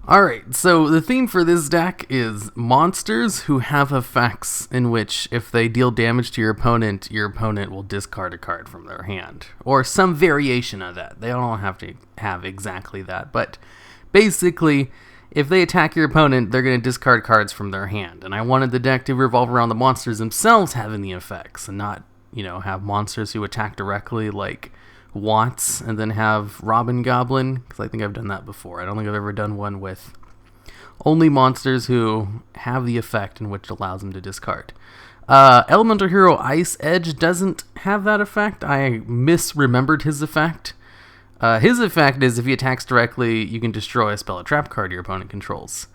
Alright, so the theme for this deck is monsters who have effects in which if they deal damage to your opponent will discard a card from their hand. Or some variation of that. They don't have to have exactly that, but basically, if they attack your opponent, they're going to discard cards from their hand. And I wanted the deck to revolve around the monsters themselves having the effects, and not, have monsters who attack directly like Watts and then have Robin Goblin, because I think I've done that before. I don't think I've ever done one with only monsters who have the effect in which allows them to discard. Elemental Hero Ice Edge doesn't have that effect. I misremembered his effect. His effect is if he attacks directly, you can destroy a spell or trap card your opponent controls,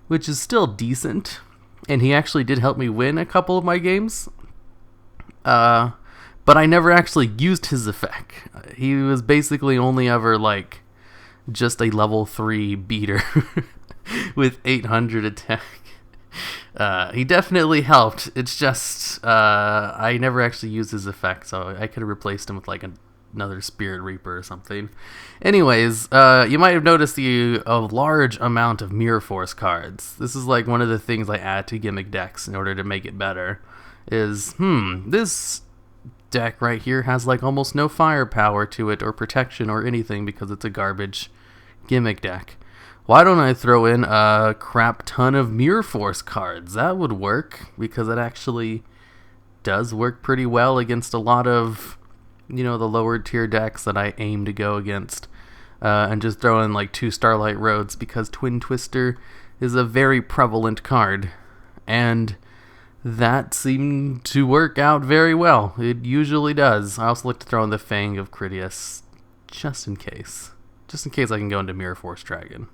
which is still decent, and he actually did help me win a couple of my games. But I never actually used his effect. He was basically only ever, just a level 3 beater with 800 attack. He definitely helped. It's just, I never actually used his effect, so I could have replaced him with, another Spirit Reaper or something. Anyways, you might have noticed a large amount of Mirror Force cards. This is, one of the things I add to gimmick decks in order to make it better. This deck right here has almost no firepower to it or protection or anything because it's a garbage gimmick deck. Why don't I throw in a crap ton of Mirror Force cards? That would work because it actually does work pretty well against a lot of, the lower tier decks that I aim to go against. And just throw in 2 Starlight Roads because Twin Twister is a very prevalent card. And that seemed to work out very well. It usually does. I also like to throw in the Fang of Critias, just in case. Just in case I can go into Mirror Force Dragon.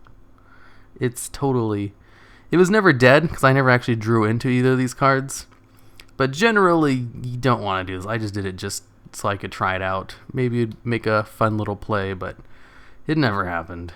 It was never dead, because I never actually drew into either of these cards. But generally, you don't want to do this. I just did it just so I could try it out. Maybe it'd make a fun little play, but it never happened.